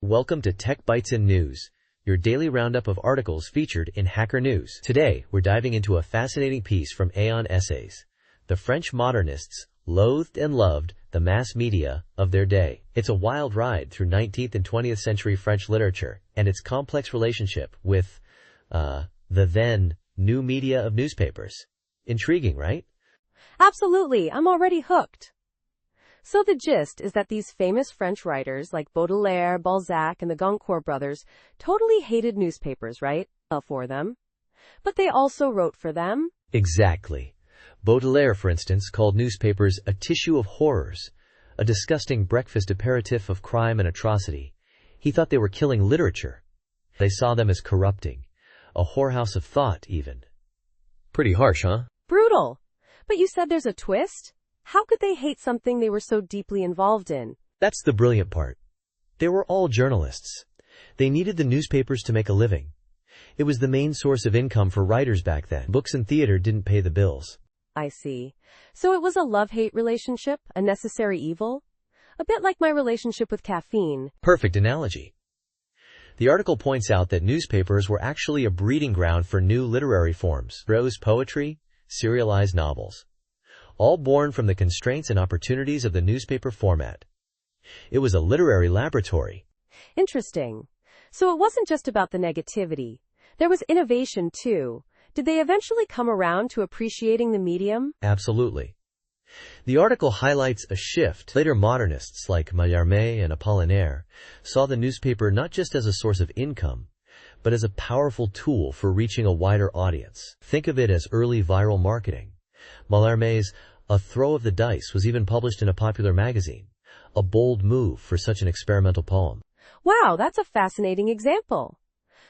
Welcome to Tech Bytes and News, your daily roundup of articles featured in Hacker News. Today, we're diving into a fascinating piece from Aeon Essays. The French modernists loathed and loved the mass media of their day. It's a wild ride through 19th and 20th century French literature and its complex relationship with, the then new media of newspapers. Intriguing, right? Absolutely, I'm already hooked. So the gist is that these famous French writers like Baudelaire, Balzac, and the Goncourt brothers totally hated newspapers, right? For them. But they also wrote for them. Exactly. Baudelaire, for instance, called newspapers a tissue of horrors, a disgusting breakfast aperitif of crime and atrocity. He thought they were killing literature. They saw them as corrupting, a whorehouse of thought, even. Pretty harsh, huh? Brutal. But you said there's a twist? How could they hate something they were so deeply involved in? That's the brilliant part. They were all journalists. They needed the newspapers to make a living. It was the main source of income for writers back then. Books and theater didn't pay the bills. I see. So it was a love-hate relationship, a necessary evil? A bit like my relationship with caffeine. Perfect analogy. The article points out that newspapers were actually a breeding ground for new literary forms, prose poetry, serialized novels, all born from the constraints and opportunities of the newspaper format. It was a literary laboratory. Interesting. So it wasn't just about the negativity. There was innovation too. Did they eventually come around to appreciating the medium? Absolutely. The article highlights a shift. Later modernists like Mallarmé and Apollinaire saw the newspaper not just as a source of income, but as a powerful tool for reaching a wider audience. Think of it as early viral marketing. Mallarmé's A Throw of the Dice was even published in a popular magazine, a bold move for such an experimental poem. Wow, that's a fascinating example.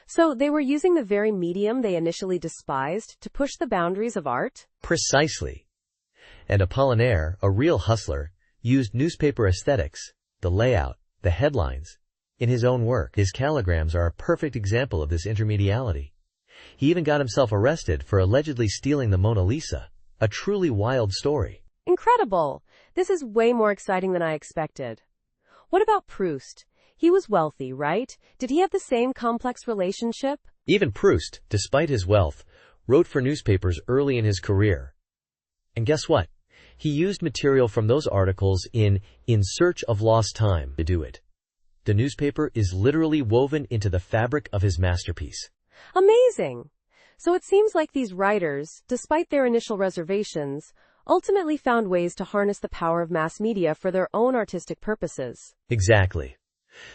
So they were using the very medium they initially despised to push the boundaries of art? Precisely. And Apollinaire, a real hustler, used newspaper aesthetics, the layout, the headlines, in his own work. His calligrams are a perfect example of this intermediality. He even got himself arrested for allegedly stealing the Mona Lisa. A truly wild story. Incredible. This is way more exciting than I expected. What about Proust? He was wealthy, right? Did he have the same complex relationship? Even Proust, despite his wealth, wrote for newspapers early in his career. And guess what? He used material from those articles in Search of Lost Time to do it. The newspaper is literally woven into the fabric of his masterpiece. Amazing! So it seems like these writers, despite their initial reservations, ultimately found ways to harness the power of mass media for their own artistic purposes. Exactly.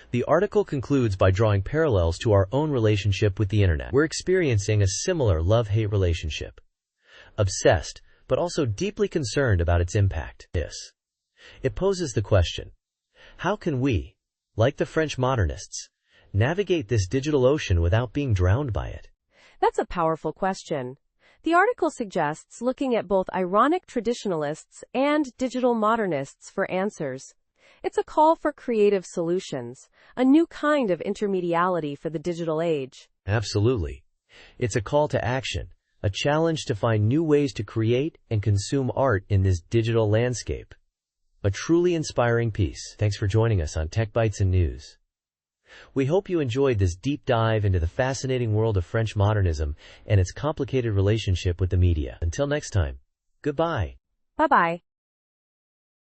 The article concludes by drawing parallels to our own relationship with the internet. We're experiencing a similar love-hate relationship. Obsessed, but also deeply concerned about its impact. It poses the question, how can we, like the French modernists, navigate this digital ocean without being drowned by it? That's a powerful question. The article suggests looking at both ironic traditionalists and digital modernists for answers. It's a call for creative solutions, a new kind of intermediality for the digital age. Absolutely. It's a call to action, a challenge to find new ways to create and consume art in this digital landscape. A truly inspiring piece. Thanks for joining us on Tech Bytes and News. We hope you enjoyed this deep dive into the fascinating world of French modernism and its complicated relationship with the media. Until next time, goodbye. Bye-bye.